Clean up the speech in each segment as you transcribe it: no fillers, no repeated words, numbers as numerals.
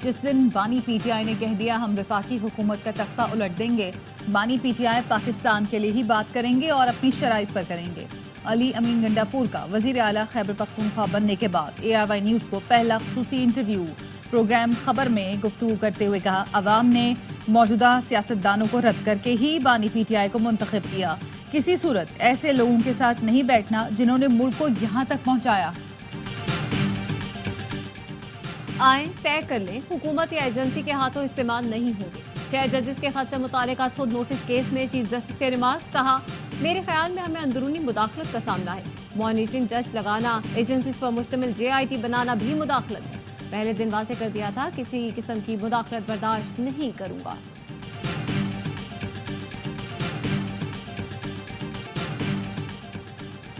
जिस दिन बानी पीटीआई ने कह दिया हम वफाकी हुकूमत का तख्ता उलट देंगे, बानी पीटीआई पाकिस्तान के लिए ही बात करेंगे और अपनी शराइत पर करेंगे। अली अमीन गंडापुर का वजीर आला खैबर पख्तूनख्वा बनने के बाद ARY न्यूज़ को पहला खुसूसी इंटरव्यू। प्रोग्राम खबर में गुफ्तगू करते हुए कहा, अवाम ने मौजूदा सियासतदानों को रद्द करके ही बानी पीटीआई को मुंतखब किया। किसी सूरत ऐसे लोगों के साथ नहीं बैठना जिन्होंने मुल्क को यहाँ तक पहुँचाया। आए तय कर लें, हुकूमत या एजेंसी के हाथों इस्तेमाल नहीं होंगे। 6 जजेस के खत से मुतालिका खुद नोटिस केस में चीफ जस्टिस के रिमार्क। कहा, मेरे ख्याल में हमें अंदरूनी मुदाखलत का सामना है। मॉनिटरिंग जज लगाना, एजेंसीज पर मुश्तमिल JIT बनाना भी मुदाखलत है। पहले दिन वाजे कर दिया था, किसी किस्म की मुदाखलत बर्दाश्त नहीं करूंगा।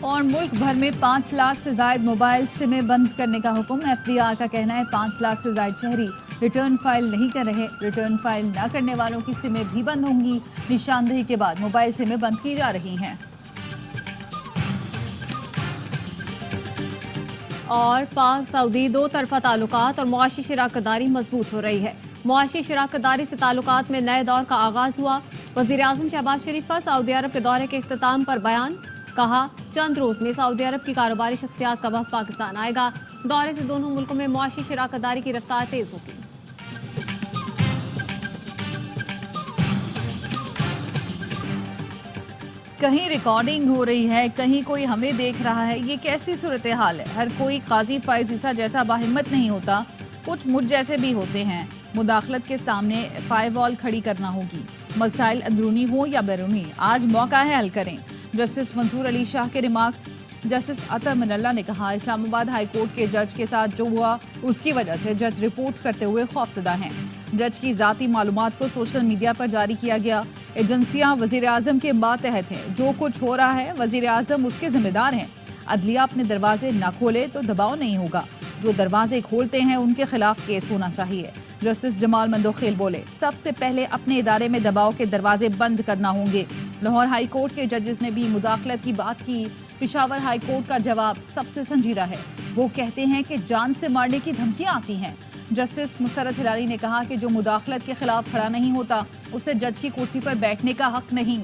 और मुल्क भर में 5 लाख से जायद मोबाइल सिमें बंद करने का हुक्म। FBR का कहना है 5 लाख से जायद शहरी रिटर्न फाइल नहीं कर रहे। रिटर्न फाइल न करने वालों की सिमें भी बंद होंगी। निशानदेही के बाद मोबाइल सिमें बंद की जा रही हैं। और पाक सऊदी दो तरफा ताल्लुकात और मुआशी शराकतदारी मजबूत हो रही है। मुआशी शराकतदारी से ताल्लुकात में नए दौर का आगाज हुआ। वजीर आजम शहबाज शरीफ का सऊदी अरब के दौरे के इख्तिताम पर बयान। कहा, चंद रोज में सऊदी अरब की कारोबारी शख्सियात का वफ्द पाकिस्तान आएगा। दौरे से दोनों मुल्कों में मुआशी शराकतदारी की रफ्तार तेज होगी। कहीं रिकॉर्डिंग हो रही है, कहीं कोई हमें देख रहा है। ये कैसी सूरत हाल है? हर कोई काजी फाइज ईसा जैसा बाहिम्मत नहीं होता, कुछ मुझ जैसे भी होते हैं। मुदाखलत के सामने फायरवॉल खड़ी करना होगी। मसाइल अंदरूनी हो या बैरूनी, आज मौका है हल करें। जस्टिस मंसूर अली शाह के रिमार्क्स। जस्टिस अतर मिनल्ला ने कहा, इस्लामाबाद हाई कोर्ट के जज के साथ जो हुआ उसकी वजह से जज रिपोर्ट करते हुए खौफजदा हैं। जज की जाती मालूमात को सोशल मीडिया पर जारी किया गया। एजेंसियां वजीर आजम के मातहत हैं। जो कुछ हो रहा है वजीर आजम उसके जिम्मेदार हैं। अदलिया अपने दरवाजे न खोले तो दबाव नहीं होगा। जो दरवाजे खोलते हैं उनके खिलाफ केस होना चाहिए। जस्टिस जमाल मंदोखेल बोले, सबसे पहले अपने इदारे में दबाव के दरवाजे बंद करना होंगे। लाहौर हाई कोर्ट के जजेस ने भी मुदाखलत की बात की। पेशावर हाई कोर्ट का जवाब सबसे संजीदा है। वो कहते हैं कि जान से मारने की धमकियां आती हैं। जस्टिस मुसरत हिलाली ने कहा कि जो मुदाखलत के खिलाफ खड़ा नहीं होता उसे जज की कुर्सी पर बैठने का हक नहीं।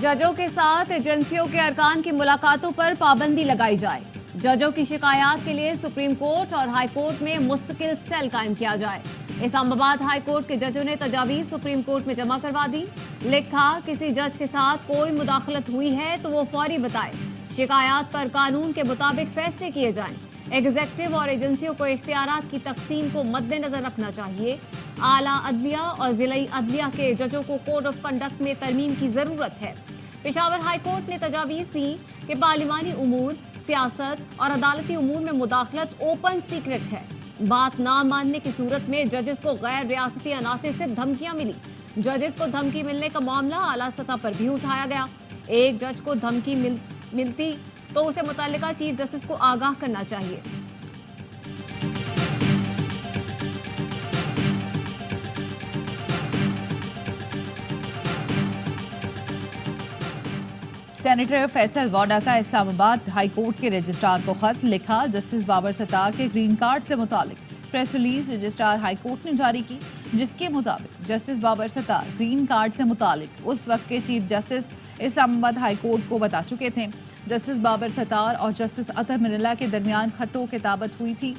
जजों के साथ एजेंसियों के अरकान की मुलाकातों पर पाबंदी लगाई जाए। जजों की शिकायत के लिए सुप्रीम कोर्ट और हाई कोर्ट में मुस्तकिल सेल कायम किया जाए। इस्लामाबाद हाई कोर्ट के जजों ने तजावीज सुप्रीम कोर्ट में जमा करवा दी। लिखा, किसी जज के साथ कोई मुदाखलत हुई है तो वो फौरी बताए। शिकायत पर कानून के मुताबिक फैसले किए जाएं। एग्जेक्टिव और एजेंसियों को इख्तियारात की तकसीम को मद्देनजर रखना चाहिए। आला अदलिया और जिलाई अदलिया के जजों को कोड ऑफ कंडक्ट में तरमीम की जरूरत है। पेशावर हाई कोर्ट ने तजावीज दी कि पार्लिमानी उमूर, सियासत और अदालती उमूर में मुदाखलत ओपन सीक्रेट है। बात ना मानने की सूरत में जजेस को गैर रियासती अनासिर से धमकियां मिली। जजेस को धमकी मिलने का मामला आला सतह पर भी उठाया गया। एक जज को धमकी मिलती तो उसे मुतल्लिका चीफ जस्टिस को आगाह करना चाहिए। सेनेटर फैसल वाडा का इस्लामाबाद हाई कोर्ट के रजिस्ट्रार को खत। लिखा, जस्टिस बाबर सत्तार के ग्रीन कार्ड से मुतालिक press release registrar high court ने जारी की, जिसके मुताबिक justice Babar Sattar green card से मुतालिक उस वक्त के chief justice Islamabad high court को बता चुके थे। जस्टिस बाबर सत्तार और जस्टिस अतर मिनल्ला के दरमियान खतों किताबत हुई थी।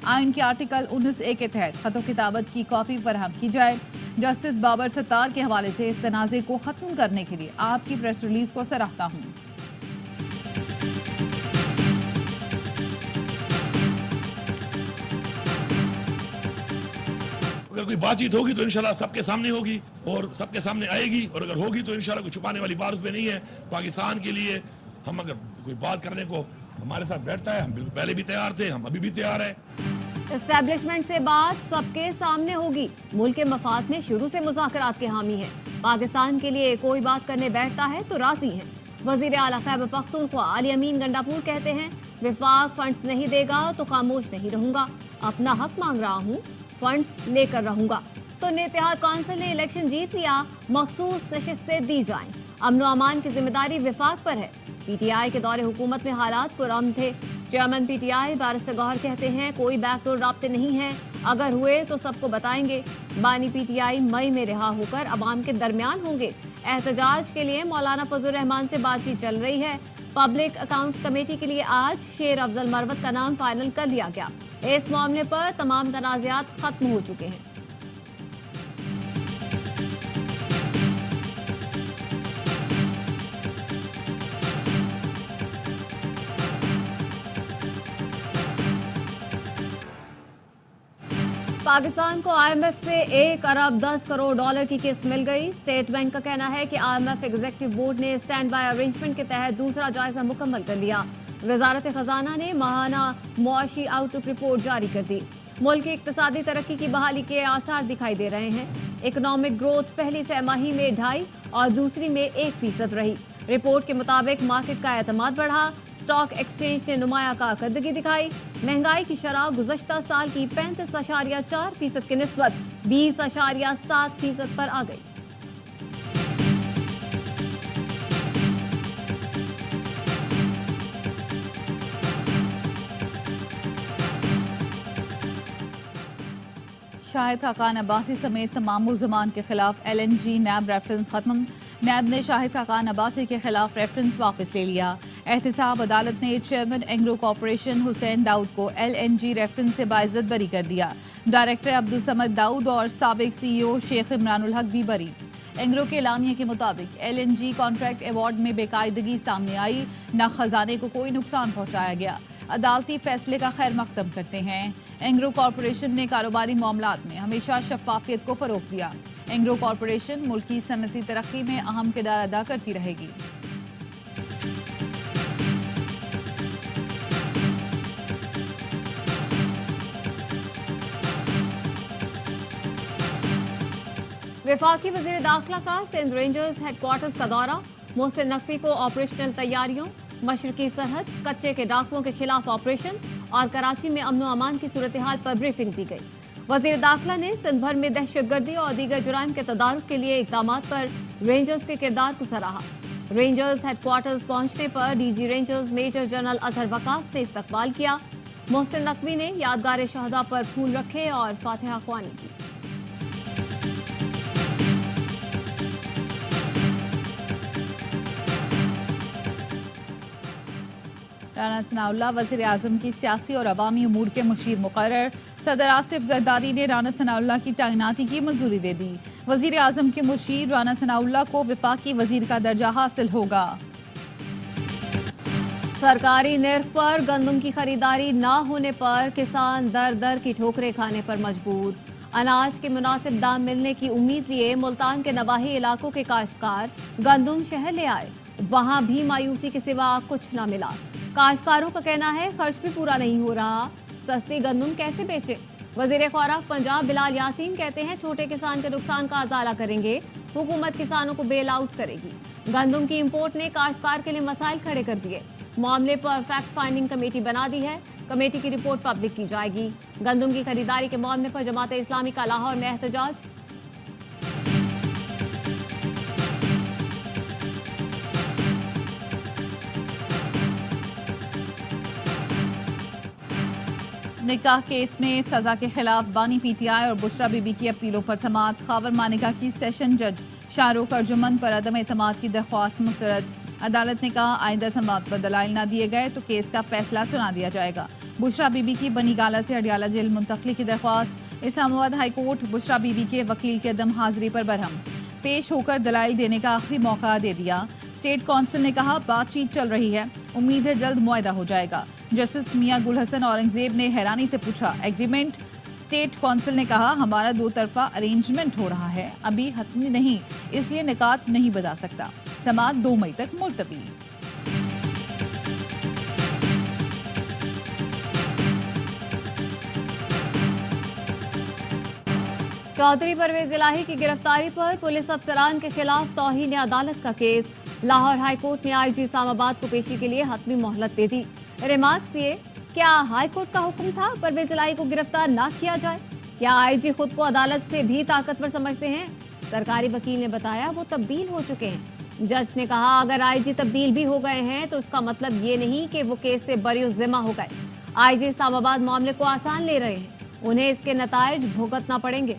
आइन के आर्टिकल 19A के तहत खतों किताबत की कॉपी फराहम की जाए। जस्टिस बाबर सत्तार के हवाले से इस तनाज़े को खत्म करने के लिए आपकी प्रेस रिलीज को सराहता हूँ। अगर कोई बातचीत होगी तो इंशाल्लाह सबके सामने होगी और सबके सामने आएगी, और अगर होगी तो इंशाल्लाह कोई छुपाने वाली बात उसमें नहीं है। पाकिस्तान के लिए हम अगर कोई बात करने को हमारे साथ बैठता है, हम बिल्कुल पहले भी तैयार थे, हम अभी भी तैयार हैं। एस्टैब्लिशमेंट से बात सबके सामने होगी। मुल्क के मफाद में शुरू से मुज़ाकरात के हामी हैं। पाकिस्तान के लिए कोई बात करने बैठता है तो राजी हैं। वजीर आला खैबर पख्तूनख्वा अली अमीन गंडापुर कहते हैं, विफाक फंड्स नहीं देगा तो खामोश नहीं रहूंगा, अपना हक मांग रहा हूं, फंड्स लेकर रहूंगा। सुन्नी इत्तेहाद काउंसिल ने इलेक्शन जीत लिया, मखसूस नशिस्तें दी जाएं, अमन अमान की जिम्मेदारी विफाक पर है। पीटीआई के दौरे हुकूमत में हालात पुरअमन थे। चेयरमैन पीटीआई बैरिस्टर गौहर कहते हैं, कोई बैकडोर राब्ते नहीं है, अगर हुए तो सबको बताएंगे। बानी पीटीआई मई में रिहा होकर अवाम के दरमियान होंगे। एहतजाज के लिए मौलाना फजल रहमान से बातचीत चल रही है। पब्लिक अकाउंट्स कमेटी के लिए आज शेर अफजल मरवत का नाम फाइनल कर लिया गया। इस मामले पर तमाम तनाज़ात खत्म हो चुके हैं। पाकिस्तान को आईएमएफ से 1 अरब 10 करोड़ डॉलर की किस्त मिल गई। स्टेट बैंक का कहना है कि आईएमएफ एग्जीक्यूटिव बोर्ड ने स्टैंड बाय अरेंजमेंट के तहत दूसरा जायजा मुकम्मल कर लिया। वजारत खजाना ने माहाना मुआशी आउटलुक रिपोर्ट जारी कर दी। मुल्क की इक्तिसादी तरक्की की बहाली के आसार दिखाई दे रहे हैं। इकोनॉमिक ग्रोथ पहली तिमाही में 2.5 और दूसरी में 1% रही। रिपोर्ट के मुताबिक मार्केट का एतमाद बढ़ा, स्टॉक एक्सचेंज ने नुमाया कारकर्दगी दिखाई। महंगाई की शरह गुज़श्ता साल की 35.4% की निस्बत 20.7% पर आ गई। शाहिद खाकान अब्बासी समेत तमाम मुल्ज़मान के खिलाफ LNG नैब रेफरेंस खत्म। नैब ने शाहिद खाकान अब्बासी के खिलाफ रेफरेंस वापस ले लिया। एहतसाब अदालत ने चेयरमैन एंग्रो कॉरपोरेशन हुसैन दाऊद को LNG रेफरेंस से बाइज्जत बरी कर दिया। डायरेक्टर अब्दुल समद दाऊद और साबिक CEO शेख इमरानुल हक भी बरी। एंग्रो के एलामिया के मुताबिक LNG कॉन्ट्रैक्ट अवार्ड में बेकायदगी सामने आई, न खजाने को कोई नुकसान पहुंचाया गया। अदालती फैसले का खैर मकदम करते हैं। एंग्रो कॉरपोरेशन ने कारोबारी मामलात में हमेशा शफाफियत को फरोग दिया। एंग्रो कॉरपोरेशन मुल्क की सनती तरक्की में अहम किरदार अदा करती रहेगी। वफाकी वजीर दाखिला का सिंध रेंजर्स हेडक्वार्टर्स का दौरा। मोहसिन नकवी को ऑपरेशनल तैयारियों, मशरकी सरहद, कच्चे के डाकुओं के खिलाफ ऑपरेशन और कराची में अमन अमान की सूरत हाल पर ब्रीफिंग दी गई। वजीर दाखिला ने सिंध भर में दहशतगर्दी और दीगर जुराइम के तदारुक के लिए इकदाम पर रेंजर्स के किरदार को सराहा। रेंजर्स हेडक्वार्टर्स पहुंचने पर DG rangers major general Azhar Waqas ने इस्तकबाल किया। मोहसिन नकवी ने यादगार शहदा पर फूल रखे और फातिहा ख्वानी की। राना सनाउल्लाह वज़ीर आज़म की सियासी और अवामी उमूर के मुशीर मुकर्रर। सदर आसिफ जरदारी ने राना सनाउल्लाह की तैनाती की मंजूरी दे दी। वज़ीर आज़म के मुशीर राना सनाउल्लाह को वफाकी वज़ीर का दर्जा हासिल होगा। सरकारी निर्ख पर गंदम की खरीदारी न होने पर किसान दर दर की ठोकरें खाने पर मजबूर। अनाज के मुनासिब दाम मिलने की उम्मीद लिए मुल्तान के नवाही इलाकों के काश्तकार गंदम शहर ले आए, वहां भी मायूसी के सिवा कुछ न मिला। काश्तकारों का कहना है खर्च भी पूरा नहीं हो रहा, सस्ती गंदम कैसे बेचे। वजीर खुराक पंजाब बिलाल यासीन कहते हैं, छोटे किसान के नुकसान का अजाला करेंगे, हुकूमत किसानों को बेल आउट करेगी। गंदम की इंपोर्ट ने काश्तकार के लिए मसाइल खड़े कर दिए। मामले पर फैक्ट फाइंडिंग कमेटी बना दी है, कमेटी की रिपोर्ट पब्लिक की जाएगी। गंदम की खरीदारी के मामले पर जमात इस्लामी का लाहौर में एहतजाज। निकाह केस में सजा के खिलाफ बानी PTI और बुशरा बीबी की अपीलों पर समाअत। खावर मानिका की सेशन जज शाहरुख अर्जुमन पर अदम एतमाद की दरख्वास्त मुस्तरद। अदालत ने कहा, आइंदा समाअत पर दलाइल न दिए गए तो केस का फैसला सुना दिया जाएगा। बुशरा बीबी की बनी गाला से अडियाला जेल मुंतकली की दरख्वास्त। इस्लामाबाद हाई कोर्ट बुशरा बीबी के वकील के अदम हाजिरी पर बरहम। पेश होकर दलाइल देने का आखिरी मौका दे दिया। स्टेट काउंसिल ने कहा, बातचीत चल रही है, उम्मीद है जल्द मुआहदा हो जाएगा। जस्टिस मियां गुल हसन औरंगजेब ने हैरानी से पूछा, एग्रीमेंट? स्टेट काउंसिल ने कहा, हमारा 2 तरफा अरेंजमेंट हो रहा है, अभी हतमी नहीं, इसलिए निकात नहीं बता सकता। समाअत 2 मई तक मुलतवी। चौधरी परवेज इलाही की गिरफ्तारी पर पुलिस अफसरान के खिलाफ तौहीन अदालत का केस। लाहौर हाईकोर्ट ने आईजी इस्लामाबाद को पेशी के लिए हतमी मोहलत दे दी। रिमार्क्स ये, क्या हाईकोर्ट का हुक्म था परवेज इलाही को गिरफ्तार ना किया जाए? क्या आईजी खुद को अदालत से भी ताकतवर समझते हैं? सरकारी वकील ने बताया वो तब्दील हो चुके हैं। जज ने कहा अगर आईजी तब्दील भी हो गए हैं तो इसका मतलब ये नहीं कि वो केस से बरी जिम्मा हो गए। आईजी इस्लामाबाद मामले को आसान ले रहे हैं, उन्हें इसके नतायज भुगतना पड़ेंगे।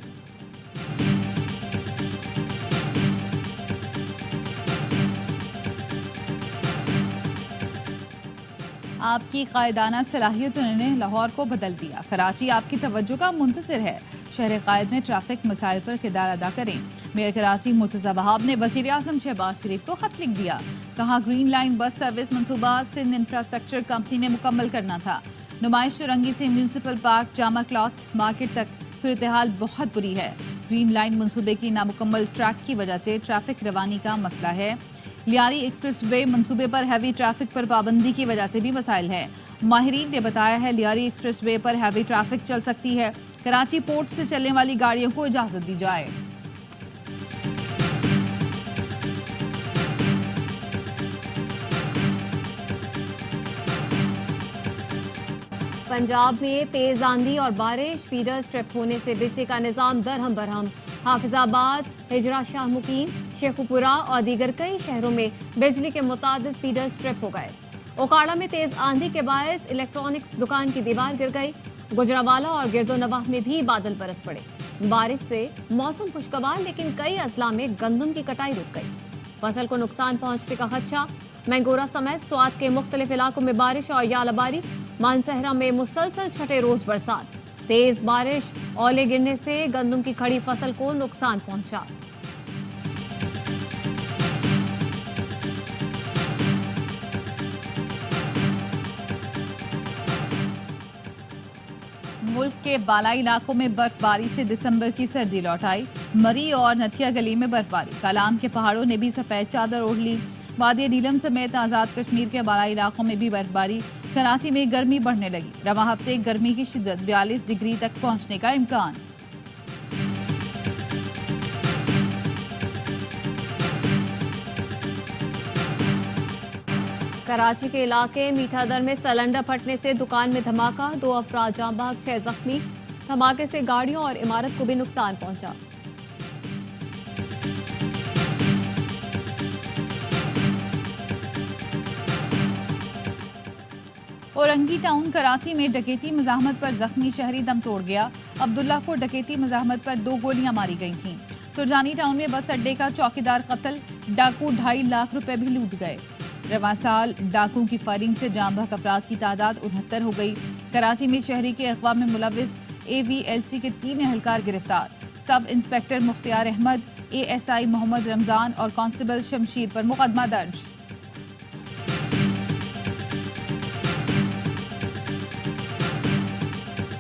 आपकी कायदाना सलाहियतों ने लाहौर को बदल दिया। कराची आपकी तवज्जो का मुंतज़िर है। शहर कायद में ट्रैफिक मसाइल पर किरदार अदा करें। मेयर कराची मुर्तज़ा वहाब ने वज़ीर आज़म शहबाज शरीफ को खत लिख दिया। कहा ग्रीन लाइन बस सर्विस मनसूबा सिंध इंफ्रास्ट्रक्चर कंपनी ने मुकम्मल करना था। नुमाइश चुरंगी से municipal park Jama cloth market तक सूरत हाल बहुत बुरी है। ग्रीन लाइन मनसूबे की नामुकम्मल ट्रैक की वजह से ट्रैफिक रवानी का मसला है। लियारी एक्सप्रेस वे मनसूबे पर हैवी ट्रैफिक पर पाबंदी की वजह से भी मसाइल है। माहिरीन ने बताया है लियारी एक्सप्रेस वे पर हैवी ट्रैफिक चल सकती है। कराची पोर्ट से चलने वाली गाड़ियों को इजाजत दी जाए। पंजाब में तेज आंधी और बारिश, फीडर स्ट्रिप होने से बिजली का निजाम दरहम बरहम। हाफिजाबाद, हिजरा शाह मुकीम, शेखुपुरा और दीगर कई शहरों में बिजली के मुतादिद फीडर स्ट्रिप हो गए। ओकाड़ा में तेज आंधी के बायस इलेक्ट्रॉनिक्स दुकान की दीवार गिर गई। गुजरावाला और गिरदोनवाह में भी बादल बरस पड़े। बारिश से मौसम खुशगवार, लेकिन कई अजला में गंदम की कटाई रुक गई। फसल को नुकसान पहुंचने का खदशा। मैंगोरा समेत स्वात के मुख्तलिफ इलाकों में बारिश और यालाबारी। मानसहरा में मुसलसल छठे रोज बरसात। तेज बारिश, ओले गिरने से गंदम की खड़ी फसल को नुकसान पहुंचा। मुल्क के बालाई इलाकों में बर्फबारी से दिसंबर की सर्दी लौट आई। मरी और नथिया गली में बर्फबारी। कालाम के पहाड़ों ने भी सफेद चादर ओढ़ ली। वादी नीलम समेत आजाद कश्मीर के बालाई इलाकों में भी बर्फबारी। कराची में गर्मी बढ़ने लगी। रवा हफ्ते गर्मी की शिद्दत 42 डिग्री तक पहुंचने का इम्कान। कराची के इलाके मीठादर में सिलेंडर फटने से दुकान में धमाका, 2 अफराद जाँ बहक, 6 जख्मी। धमाके से गाड़ियों और इमारत को भी नुकसान पहुंचा। औरंगी टाउन कराची में डकैती मज़ाहमत पर जख्मी शहरी दम तोड़ गया। अब्दुल्ला को डकैती मज़ाहमत पर 2 गोलियां मारी गई थीं। सुरजानी टाउन में बस अड्डे का चौकीदार कत्ल, डाकू 2.5 लाख रुपए भी लूट गए। रवां साल डाकू की फायरिंग से जाँ बहक अफराद की तादाद 69 हो गई। कराची में शहरी के अगवा में मुलविस AVLC के 3 एहलकार गिरफ्तार। Sub inspector Mukhtiyar Ahmad, ASI Mohammad Ramzan और कांस्टेबल शमशीर पर मुकदमा दर्ज।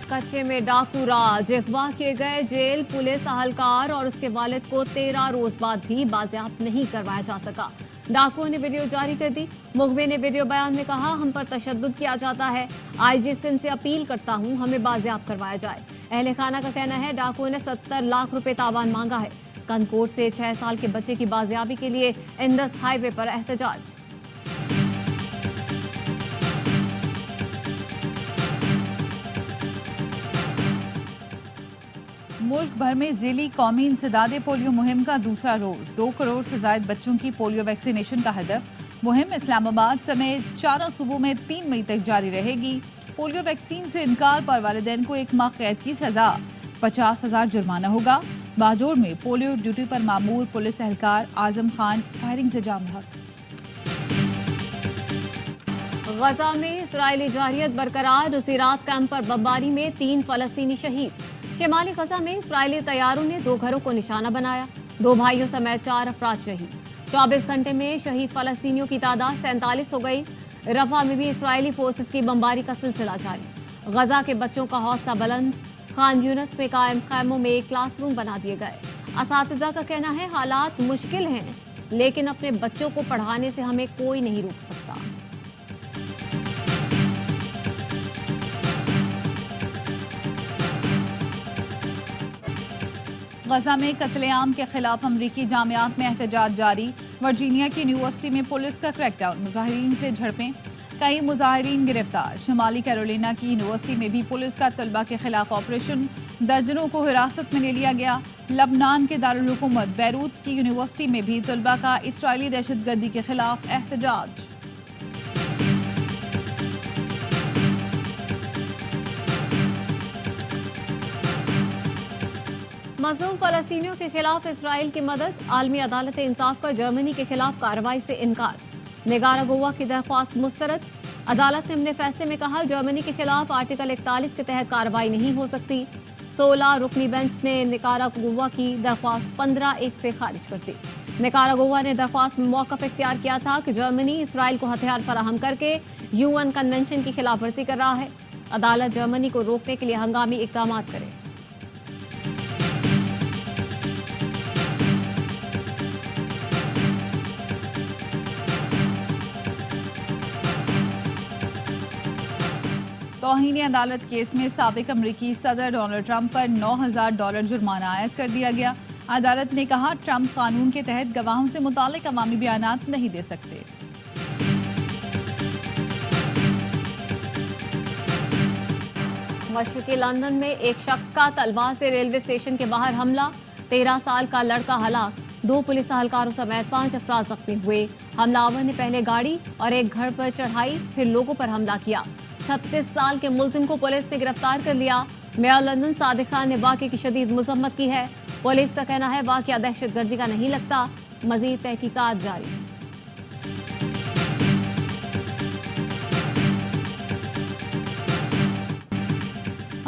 कच्चे में डाकू राज, अगवा किए गए। जेल पुलिस अहलकार और उसके वालिद को 13 रोज बाद भी बाजियाब नहीं करवाया जा सका। डाकुओं ने वीडियो जारी कर दी। मुगवे ने वीडियो बयान में कहा, हम पर तशद्दुद किया जाता है। IG सिंध से अपील करता हूं हमें बाजियाब करवाया जाए। अहले खाना का कहना है डाकुओं ने 70 लाख रुपए तावान मांगा है। कनकोट से 6 साल के बच्चे की बाजियाबी के लिए इंदस हाईवे पर एहतजाज। मुल्क भर में जिली कौमी इंसदादे पोलियो मुहिम का दूसरा रोज। 2 करोड़ से ज्यादा बच्चों की पोलियो वैक्सीनेशन का हदफ। मुहिम इस्लामाबाद समेत 4 सूबों में 3 मई तक जारी रहेगी। पोलियो वैक्सीन से इनकार पर वालिदैन को 1 माह कैद की सजा, 50,000 जुर्माना होगा। बाजोड़ में पोलियो ड्यूटी पर मामूर पुलिस एहलकार आजम खान फायरिंग से जाम बहक। गजा में इसराइली जारियत बरकरार। नुसीरात कैंप पर बमबारी में 3 फलस्तीनी शहीद। शिमाली गजा में इसराइली तैयारों ने 2 घरों को निशाना बनाया। 2 भाइयों समेत 4 अफराद शहीद। 24 घंटे में शहीद फलस्तीनियों की तादाद 47 हो गई। रफा में भी इसराइली फोर्सेस की बमबारी का सिलसिला जारी। गजा के बच्चों का हौसला बुलंद। खान यूनस में कायम खैमों में क्लासरूम बना दिए गए। असातिज़ा का कहना है हालात मुश्किल हैं, लेकिन अपने बच्चों को पढ़ाने से हमें कोई नहीं रोक सकता। गजा में कत्लेआम के खिलाफ अमरीकी जामियात में एहतजाज जारी। वर्जीनिया की यूनिवर्सिटी में पुलिस का क्रैकडाउन, मुजाहिरीन से झड़पें, कई मुजाहिरीन गिरफ्तार। शुमाली कैरोलिना की यूनिवर्सिटी में भी पुलिस का तलबा के खिलाफ ऑपरेशन, दर्जनों को हिरासत में ले लिया गया। लबनान के दारुल हुकूमत बैरूत की यूनिवर्सिटी में भी तलबा का इसराइली दहशतगर्दी के खिलाफ एहतजाज। मज़लूम फ़लस्तीनियों के खिलाफ इसराइल की मदद, आलमी अदालत इंसाफ का जर्मनी के खिलाफ कार्रवाई से इनकार। निकारागुआ की दरख्वास्त मुस्तरद। अदालत ने अपने फैसले में कहा, जर्मनी के खिलाफ आर्टिकल 41 के तहत कार्रवाई नहीं हो सकती। 16 रुकनी बेंच ने निकारागुआ की दरख्वास्त 15-1 से खारिज कर दी। निकारागुआ ने दरख्वास्त में मौक़िफ़ इख्तियार किया था कि जर्मनी इसराइल को हथियार फराहम करके UN कन्वेंशन की खिलाफ वर्जी कर रहा है। अदालत जर्मनी को रोकने के लिए हंगामी इक़दाम करे। तौहीन अदालत केस में साबिक अमरीकी सदर डोनाल्ड ट्रंप पर $9,000 जुर्माना आयद कर दिया गया। अदालत ने कहा, ट्रंप कानून के तहत गवाहों से मुतालिक अवामी बयानात नहीं दे सकते। मशरक़ी लंदन में एक शख्स का तलवार से रेलवे स्टेशन के बाहर हमला, 13 साल का लड़का हलाक, 2 पुलिस एहलकारों समेत 5 अफराद जख्मी हुए। हमलावर ने पहले गाड़ी और एक घर पर चढ़ाई, फिर लोगों पर हमला किया। 36 साल के मुलजिम को पुलिस ने गिरफ्तार कर लिया। मेयर लंदन सादिक खान ने वाक़े की शदीद मजम्मत की है। पुलिस का कहना है, वाक़या दहशतगर्दी का नहीं लगता। मजीद तहकीकात जारी।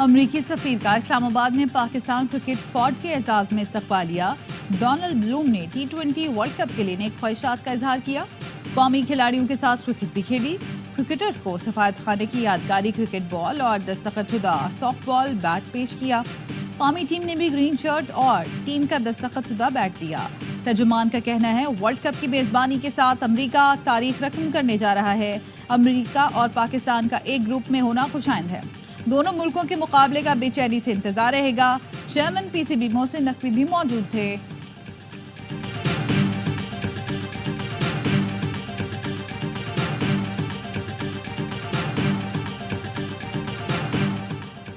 अमरीकी सफीर का इस्लामाबाद में पाकिस्तान क्रिकेट स्क्वाड के एजाज में इस्तकबालिया। डोनाल्ड ब्लूम ने T20 वर्ल्ड कप के लिए नेक ख्वाहिशात का इजहार किया। कौमी खिलाड़ियों के साथ क्रिकेट भी खेली। क्रिकेटर्स को सफारत खाने की यादगारी क्रिकेट बॉल और दस्तखतशुदा सॉफ्ट बॉल बैट पेश किया। कौमी टीम ने भी ग्रीन शर्ट और टीम का दस्तखतशुदा बैट दिया। तर्जुमान का कहना है, वर्ल्ड कप की मेजबानी के साथ अमेरिका तारीख रकम करने जा रहा है। अमेरिका और पाकिस्तान का एक ग्रुप में होना खुशाइंद है। दोनों मुल्कों के मुकाबले का बेचैनी से इंतजार रहेगा। चेयरमैन PCB मोहसिन नकवी भी मौजूद थे।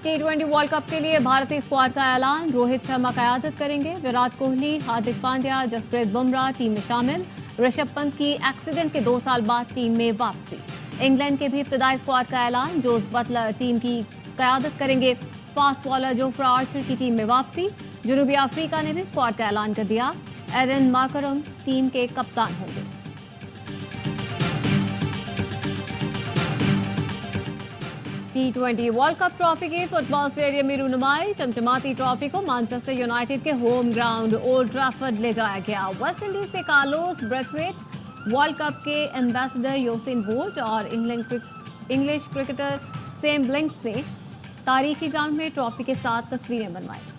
T20 वर्ल्ड कप के लिए भारतीय स्क्वाड का ऐलान। रोहित शर्मा क़यादत करेंगे। विराट कोहली, हार्दिक पांड्या, जसप्रीत बुमराह टीम में शामिल। ऋषभ पंत की एक्सीडेंट के 2 साल बाद टीम में वापसी। इंग्लैंड के भी इब्तदाई स्क्वाड का ऐलान। जोस बटलर टीम की क़यादत करेंगे। फास्ट बॉलर जोफ्रा आर्चर की टीम में वापसी। जनूबी अफ्रीका ने भी स्क्वाड का ऐलान कर दिया। एरन माकरम टीम के कप्तान होंगे। T20 वर्ल्ड कप ट्रॉफी की फुटबॉल स्टेडियम में रूनुमाई। चमचमाती ट्रॉफी को मैनचेस्टर यूनाइटेड के होम ग्राउंड ओल्ड ट्रैफर्ड ले जाया गया। वेस्ट इंडीज के कार्लोस ब्रेथवेट, वर्ल्ड कप के एम्बेसडर यूसेन बोल्ट और इंग्लिश क्रिकेटर सैम ब्लिंक्स ने तारीखी ग्राउंड में ट्रॉफी के साथ तस्वीरें बनवाई।